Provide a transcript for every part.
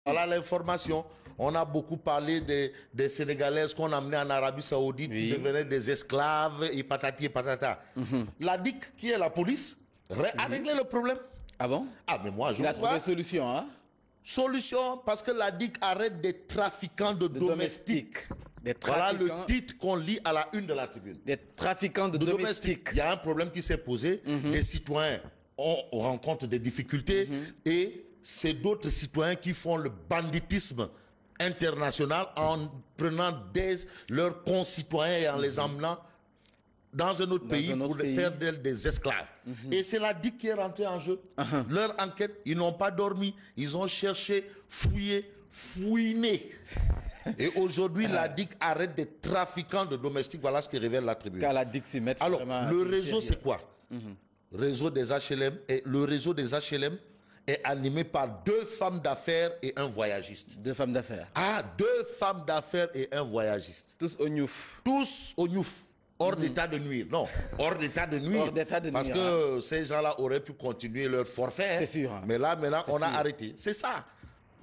Voilà l'information. On a beaucoup parlé des Sénégalaises qu'on amenait en Arabie Saoudite, qui devenaient des esclaves et patati et patata. La DIC, qui est la police, a réglé le problème. Ah bon? Ah, mais moi, je Il a vois. trouvé solution, hein? Solution, parce que la DIC arrête des trafiquants de domestiques. Voilà le titre qu'on lit à la une de la tribune. Des trafiquants de domestiques. Il y a un problème qui s'est posé. Des citoyens rencontrent des difficultés et c'est d'autres citoyens qui font le banditisme international en prenant leurs concitoyens et en les emmenant dans un autre pays pour faire d'elles des esclaves. Et c'est la DIC qui est rentrée en jeu. Leur enquête, ils n'ont pas dormi. Ils ont cherché, fouillé, fouiné. Et aujourd'hui, la DIC arrête des trafiquants de domestiques. Voilà ce que révèle la tribune. Car la DIC s'y met. Alors, le réseau, c'est quoi? Réseau des HLM. Et le réseau des HLM est animé par 2 femmes d'affaires et un voyagiste. 2 femmes d'affaires. Ah, 2 femmes d'affaires et un voyagiste. Tous au Niouf. Tous au Niouf. Hors d'état de nuire. Non, hors d'état de nuire. Hors d'état de nuire. Parce que ces gens-là auraient pu continuer leur forfait. C'est sûr. Mais là, maintenant, on a arrêté. C'est ça.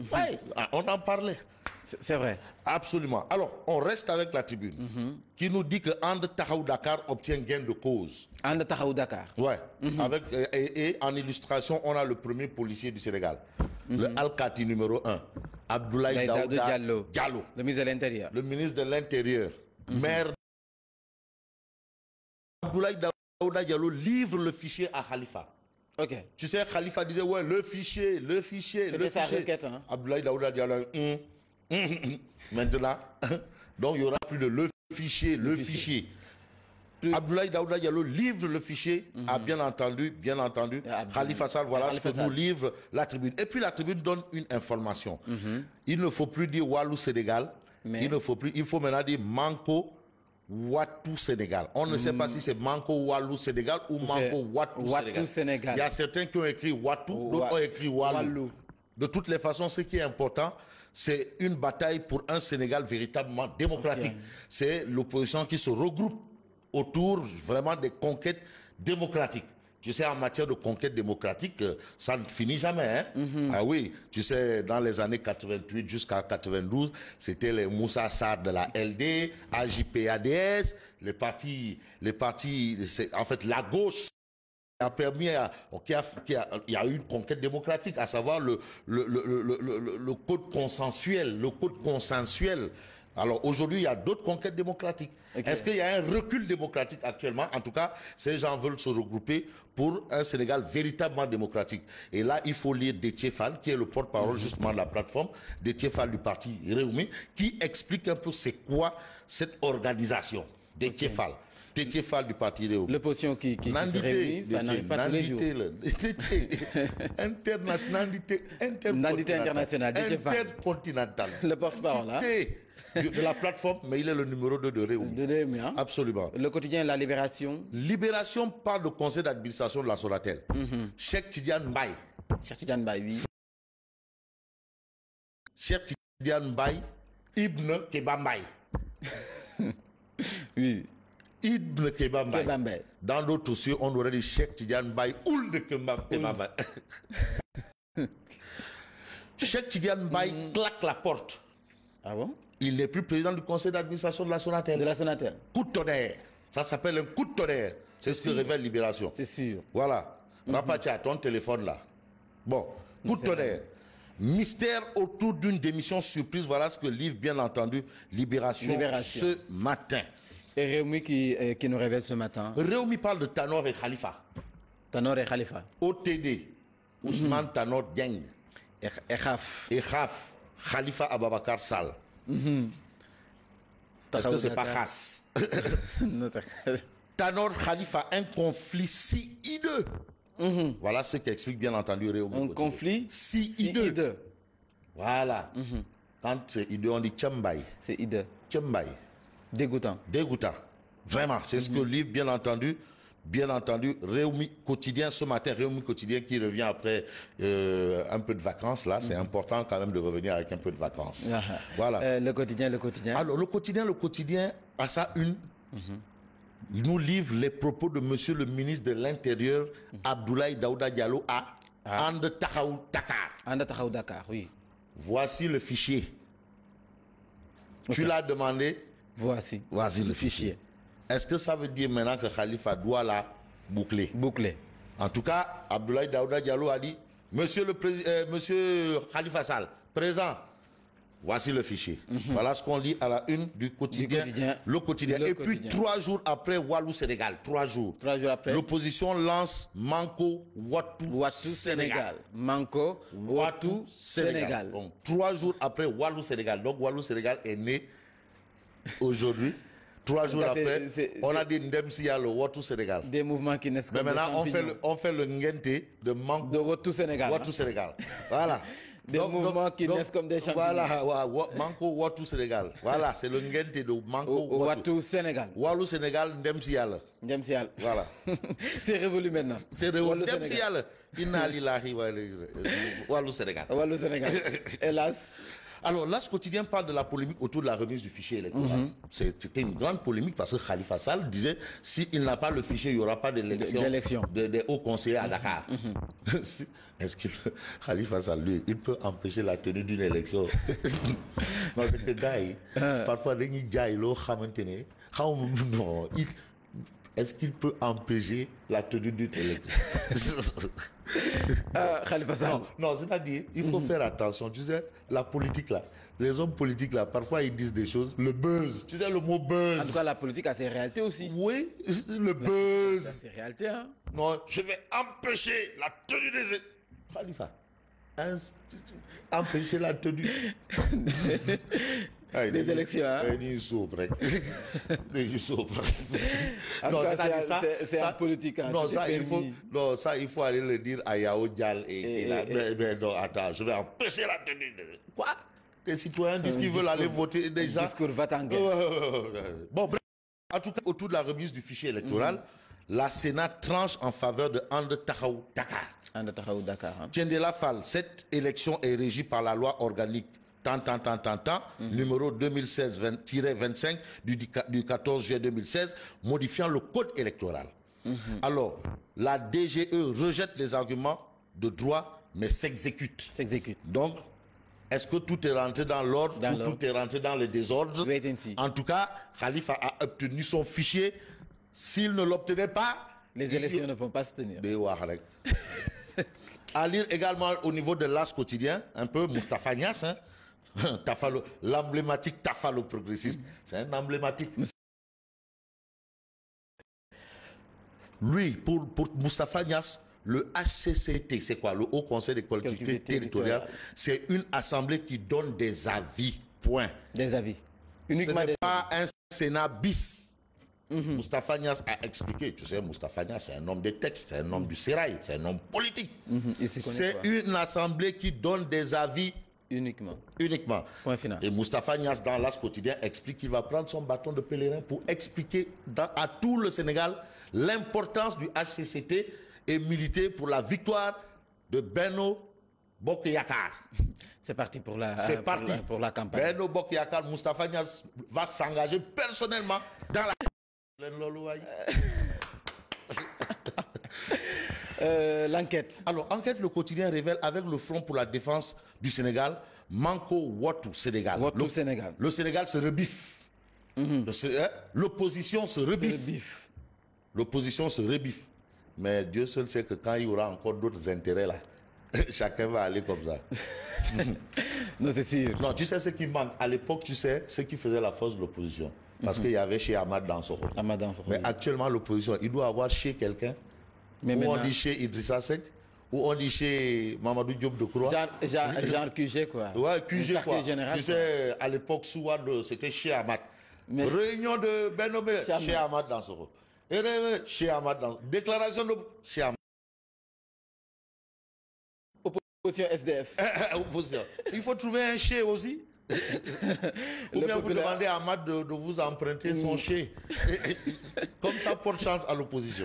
Oui, on en parlait. C'est vrai. Absolument. Alors, on reste avec la tribune qui nous dit que And Tahaou Dakar obtient gain de cause. And Tahaou Dakar. Ouais. Avec, et en illustration, on a le premier policier du Sénégal. Le Al-Kati numéro 1. Abdoulaye Daouda Diallo. Le ministre de l'Intérieur. Le ministre de l'Intérieur. Maire. Abdoulaye Daouda Diallo livre le fichier à Khalifa. Ok. Tu sais, Khalifa disait, ouais, le fichier. C'était sa requête, hein. Abdoulaye Daouda Diallo, maintenant, donc il n'y aura plus de le fichier. Abdoulaye Daouda Diallo livre le fichier, a bien entendu, Khalifa Sall, voilà ce que nous livre la tribune. Et puis la tribune donne une information. Il ne faut plus dire Walou Sénégal, il faut maintenant dire Manko Watou Sénégal. On ne sait pas si c'est Manko Walou Sénégal ou Manko Watou Sénégal. Il y a certains qui ont écrit Watou, d'autres ont écrit Walou. De toutes les façons, ce qui est important, c'est une bataille pour un Sénégal véritablement démocratique. C'est l'opposition qui se regroupe autour vraiment des conquêtes démocratiques. Tu sais, en matière de conquête démocratique, ça ne finit jamais. Hein? Ah oui, tu sais, dans les années 88 jusqu'à 92, c'était les Moussa Sarr de la LD, AJPADS, les partis, en fait, la gauche a permis, il y a eu une conquête démocratique, à savoir le code consensuel, Alors aujourd'hui, il y a d'autres conquêtes démocratiques. Est-ce qu'il y a un recul démocratique actuellement? En tout cas, ces gens veulent se regrouper pour un Sénégal véritablement démocratique. Et là, il faut lire Déthié Fall, qui est le porte-parole justement de la plateforme, Déthié Fall du parti Réumi, qui explique un peu c'est quoi cette organisation. Déthié Fall. Déthié Fall du parti Réumi. L'opposition qui se réunit, ça n'arrive pas tous les jours. Nandité internationale. Intercontinental. Le porte-parole, hein? De la plateforme, mais il est le numéro 2 de Réumi. De Réumi, hein? Absolument. Le quotidien La Libération. Libération parle du conseil d'administration de la Sonatel. Cheikh Tidiane Mbaye. Cheikh Tidiane Mbaye, oui. Cheikh Tidiane Mbaye, Ibn Keba Mbaye. Oui. Ibn Keba Mbaye. Dans d'autres dossiers, on aurait dit Cheikh Tidiane Mbaye, Ould Keba Mbaye. Cheikh Tidiane Mbaye claque la porte. Ah bon? Il n'est plus président du conseil d'administration de la Sonatel. De la Sonatel. Coup de tonnerre. Ça s'appelle un coup de tonnerre. C'est ce que révèle Libération. C'est sûr. Voilà. Rapatia, ton téléphone là. Bon, coup de tonnerre. Mystère autour d'une démission surprise. Voilà ce que livre, bien entendu, Libération. Ce matin. Et Réumi qui nous révèle ce matin. Réumi parle de Tanor et Khalifa. Tanor et Khalifa. OTD. Ousmane Tanor Dieng. Et Khaf. Khalifa Ababakar Sall. Est-ce que c'est pas Khas? Tanor Khalifa, un conflit si hideux. Voilà ce qu'explique bien entendu Réumi. Un conflit si hideux. Voilà. Quand c'est hideux, on dit Tchambay. C'est hideux. Tchambay. Dégoûtant. Vraiment, c'est ce que livre, bien entendu, Réumi Quotidien ce matin, Réumi Quotidien qui revient après un peu de vacances, là, c'est important quand même de revenir avec un peu de vacances. Voilà. Le quotidien. Alors, le quotidien, à sa une, il nous livre les propos de monsieur le ministre de l'Intérieur, Abdoulaye Daouda Diallo, à And Tahaou Dakar. And Tahaou Dakar, oui. voici le fichier. Okay. Tu l'as demandé. Voici le fichier. Est-ce que ça veut dire maintenant que Khalifa doit la boucler? Boucler. En tout cas, Abdoulaye Daouda Diallo a dit, Monsieur Khalifa Sall, présent, voici le fichier. Voilà ce qu'on lit à la une du quotidien. Le quotidien. Et puis 3 jours après, Walou Sénégal. 3 jours. 3 jours après. L'opposition lance Manko Watu Sénégal. Manko Watu Sénégal. Donc 3 jours après Walou Sénégal. Donc Walou Sénégal est né aujourd'hui. 3 jours après, on a dit Ndemsia le Watu Sénégal. Des mouvements qui naissent comme mais maintenant, on fait le Ngente de Manko de Watu Sénégal. Watu Sénégal. Voilà. Des mouvements qui naissent comme des champignons. Voilà, Manko Watu Sénégal. Voilà, c'est le Ngente de Manko Watu Sénégal. Walou Sénégal, Ndemsia. Ndemsia. Voilà. C'est révolu maintenant. C'est révolu. Ndemsia. Inna lillahi wa Walou Sénégal. Walou Sénégal. Hélas. Alors là, ce quotidien parle de la polémique autour de la remise du fichier électoral. C'était une grande polémique parce que Khalifa Sall disait s'il n'a pas le fichier, il n'y aura pas d'élection des hauts conseillers à Dakar. Est-ce que Khalifa Sall, lui, il peut empêcher la tenue d'une élection? Non, c'est que gars, parfois, est-ce qu'il peut empêcher la tenue d'une élection? Khalifa Sall. Non, c'est-à-dire, il faut faire attention. Tu sais, la politique là, les hommes politiques là, parfois ils disent des choses. Le buzz, tu sais le mot buzz. En tout cas, la politique a ses réalités aussi. Oui, le buzz. C'est réalité, hein. Non, je vais empêcher la tenue des... Khalifa, empêcher la tenue... des élections, hein. C'est en politique. Hein, non, ça, il faut aller le dire à Yao Dial mais non, attends, je vais empêcher la tenue. Quoi? Les citoyens disent qu'ils veulent aller voter déjà. Discours va-t-en-guerre. Bon, bref, en tout cas, autour de la remise du fichier électoral, la Sénat tranche en faveur de Ande Tahaou Dakar. Ande Tahaou Dakar. Hein. Tiendela Fall, cette élection est régie par la loi organique numéro 2016-25 du 14 juillet 2016, modifiant le code électoral. Alors, la DGE rejette les arguments de droit, mais s'exécute. Donc, est-ce que tout est rentré dans l'ordre ou tout est rentré dans le désordre? En tout cas, Khalifa a obtenu son fichier. S'il ne l'obtenait pas... Les élections ne vont pas se tenir. À lire également au niveau de l'As quotidien, un peu Moustapha Niasse, hein? L'emblématique Tafa le progressiste, c'est un emblématique. Lui, pour Moustapha Niasse, le HCCT, c'est quoi? Le Haut Conseil des collectivités territoriales. C'est une assemblée qui donne des avis, point. Des avis. Uniquement ce n'est pas un Sénat bis. Moustapha Niasse a expliqué, tu sais, Moustapha Niasse, c'est un homme de texte, c'est un homme du sérail, c'est un homme politique. C'est une assemblée qui donne des avis uniquement. Point final. Et Moustapha Niasse, dans l'As quotidien, explique qu'il va prendre son bâton de pèlerin pour expliquer à tout le Sénégal l'importance du HCCT et militer pour la victoire de Benno Bokk Yakaar. C'est parti pour la campagne. Benno Bokk Yakaar, Moustapha Niasse va s'engager personnellement dans la... L'enquête. Alors, enquête, le quotidien révèle avec le Front pour la défense du Sénégal, Manko Watu Sénégal. Le Sénégal se rebiffe. L'opposition se rebiffe. L'opposition se rebiffe. Mais Dieu seul sait que quand il y aura encore d'autres intérêts là, chacun va aller comme ça. Non, c'est sûr. Non, tu sais ce qui manque. À l'époque, tu sais, ce qui faisait la force de l'opposition. Parce qu'il y avait chez Ahmad Dansokho. Mais actuellement, l'opposition, il doit avoir chez quelqu'un. Ou on dit chez Idrissa Seck, ou on dit chez Mamadou Diop de Croix. Genre QG, quoi. Ouais, QG, quoi. Général, tu sais, à l'époque, c'était chez Ahmad. Réunion de Benobé, chez Ahmad Dansokho. Chez Ahmad Dansokho. Déclaration de... Chez Ahmad. Opposition SDF. Opposition. Il faut trouver un chez aussi. Ou bien vous demandez à Ahmad de vous emprunter son chez. Comme ça porte chance à l'opposition.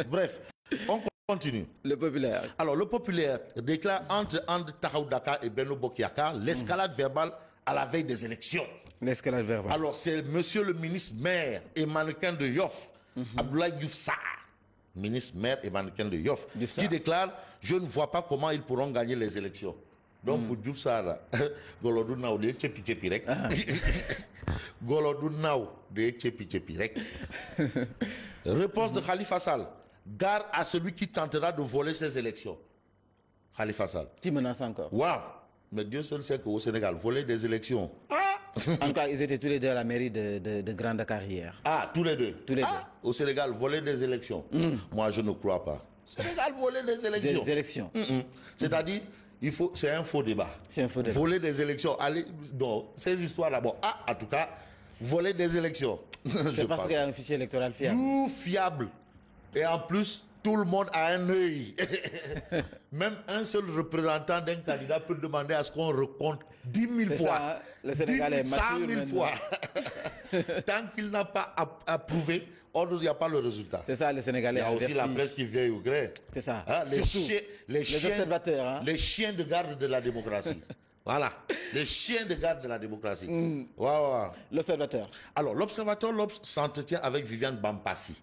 Bref, on continue. Le populaire. Alors, le populaire déclare entre Ande Tahaou Dakar et Benno Bokk Yakaar l'escalade verbale à la veille des élections. L'escalade verbale. Alors, c'est monsieur le ministre maire et mannequin de Yoff, Abdoulaye Diouf Sarr, ministre maire et mannequin de Yoff, qui déclare « Je ne vois pas comment ils pourront gagner les élections ». Donc, pour Diouf Sarr, Golodou Naou de Tchepi rek. Golodou Naou de Tchepi rek. Réponse de Khalifa Sall. Gare à celui qui tentera de voler ces élections. Khalifa Sall. Qui menace encore? Waouh! Mais Dieu seul sait qu'au Sénégal, voler des élections. En tout cas, ils étaient tous les deux à la mairie de Grande Carrière. Ah, tous les deux. Tous les deux. Au Sénégal, voler des élections. Moi, je ne crois pas. Sénégal, voler des élections. Des élections. C'est-à-dire, c'est un faux débat. C'est un faux débat. Voler des élections. Allez, non, ces histoires-là. Bon, en tout cas, voler des élections. C'est parce qu'il y a un fichier électoral fiable. Tout fiable. Et en plus, tout le monde a un œil. Même un seul représentant d'un candidat peut demander à ce qu'on recompte 10 000 fois. Ça, hein? Le Sénégal est mature 100 000 fois. Tant qu'il n'a pas approuvé, il n'y a pas le résultat. C'est ça, le Sénégalais. Il y a aussi la presse qui vient au gré. C'est ça. Hein, les observateurs. Hein? Les chiens de garde de la démocratie. Voilà. Les chiens de garde de la démocratie. L'observateur. Alors, l'observateur s'entretient avec Viviane Bampassi.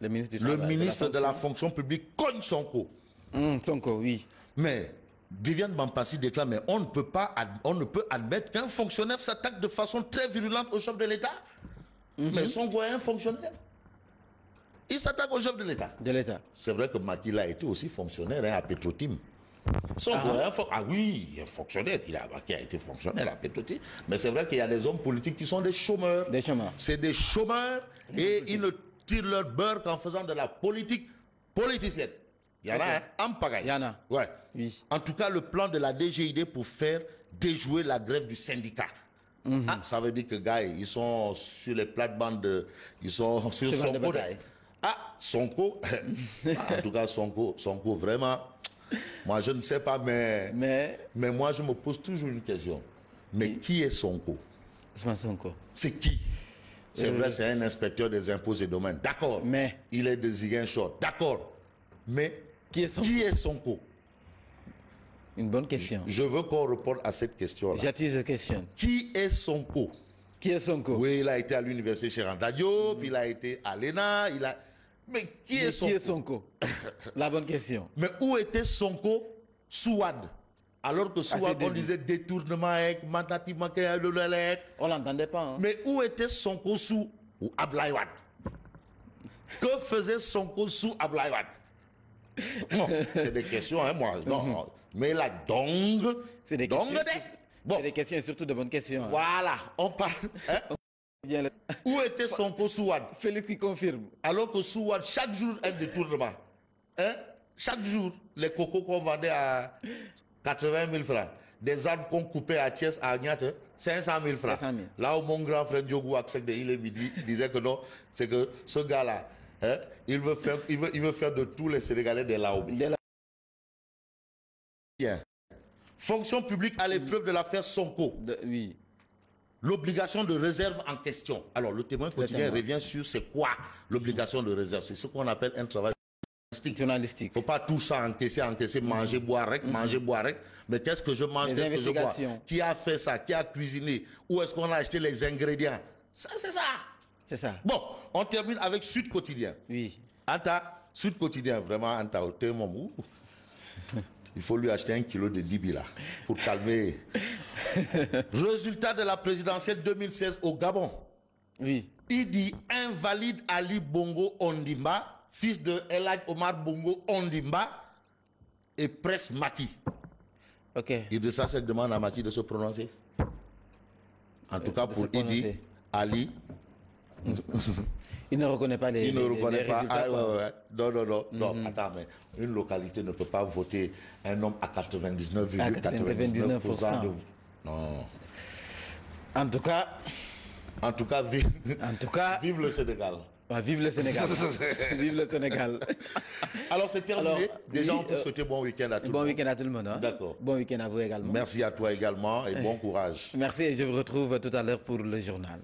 Le ministre, de la fonction publique cogne Sonko. Sonko, oui. Mais Viviane Bampassi déclare, mais on ne peut admettre qu'un fonctionnaire s'attaque de façon très virulente au chef de l'État. Mais Sonko est un fonctionnaire. Il s'attaque au chef de l'État. C'est vrai que Makila a été aussi fonctionnaire à Petrotim. Sonko est oui, il est fonctionnaire. Il a été fonctionnaire à Petrotim. Mais c'est vrai qu'il y a des hommes politiques qui sont des chômeurs. Des chômeurs. C'est des chômeurs et ils ne tirent leur beurre qu'en faisant de la politique politicienne. Il y en a un pagaille. Il y en a. Ouais. Oui. En tout cas, le plan de la DGID pour faire déjouer la grève du syndicat. Ça veut dire que, gars, ils sont sur les plates-bandes, ils sont sur son côté. Sonko. En tout cas, Sonko, vraiment, moi, je ne sais pas, mais moi, je me pose toujours une question. Mais qui est Sonko? Sonko. C'est qui? C'est vrai, c'est un inspecteur des impôts et domaines. D'accord. Mais il est désigné short. D'accord. Mais qui est Sonko? Une bonne question. Je veux qu'on réponde à cette question-là. J'attise la question. Qui est Sonko? Qui est Sonko? Oui, il a été à l'université chez Diop, il a été à l'ENA, Mais qui est Sonko? La bonne question. Mais où était Sonko sous Wade? Alors que sous Wade, on disait détournement, on l'entendait pas. Hein? Mais où était Sonko sous Abdoulaye Wade? Que faisait Sonko sous Abdoulaye Wade? Non, c'est des questions, hein, moi. Non, mais la dong, c'est des questions. C'est des questions et surtout de bonnes questions. Hein. Voilà, on parle. Hein? Où était Sonko sous Wade? Félix qui confirme. Alors que sous Wade, chaque jour, un détournement. Hein? Chaque jour, les cocos qu'on vendait à 80 000 francs. Des arbres qu'on coupait à Thiès, à Agnate, 500 000 francs. 500 000. Là où mon grand frère Diogo Aksek de Il Midi disait que non, c'est que ce gars-là, hein, il veut faire de tous les Sénégalais des Laobis. Bien. Fonction publique à l'épreuve de l'affaire Sonko. Oui. L'obligation de réserve en question. Alors, le témoin quotidien revient sur c'est quoi l'obligation de réserve. C'est ce qu'on appelle un travail journalistique. Il ne faut pas tout ça encaisser, manger, boire, manger, boire. Mais qu'est-ce que je mange, qu'est-ce que je bois? Qui a fait ça? Qui a cuisiné? Où est-ce qu'on a acheté les ingrédients? Ça, c'est ça. C'est ça. Bon, on termine avec Sud Quotidien. Oui. Anta, Sud Quotidien, vraiment, Anta, il faut lui acheter 1 kilo de dibi là, pour calmer. Résultat de la présidentielle 2016 au Gabon. Oui. Il dit invalide Ali Bongo Ondimba, fils de Elhadj Omar Bongo Ondimba, et presse Macky. Ok. Il dit ça, c'est demande à Macky de se prononcer. En tout cas, pour Idi, Ali. Il ne reconnaît pas les. Il ne reconnaît pas. Résultats, Non, attends, mais une localité ne peut pas voter un homme à 99,99%. Non. En tout cas, vive le Sénégal. Vive le Sénégal. Vive le Sénégal. Alors, c'est terminé. Déjà, on peut souhaiter bon week-end à tout le monde. Bon week-end à tout le monde. Hein? D'accord. Bon week-end à vous également. Merci à toi également et bon courage. Merci et je vous retrouve tout à l'heure pour le journal.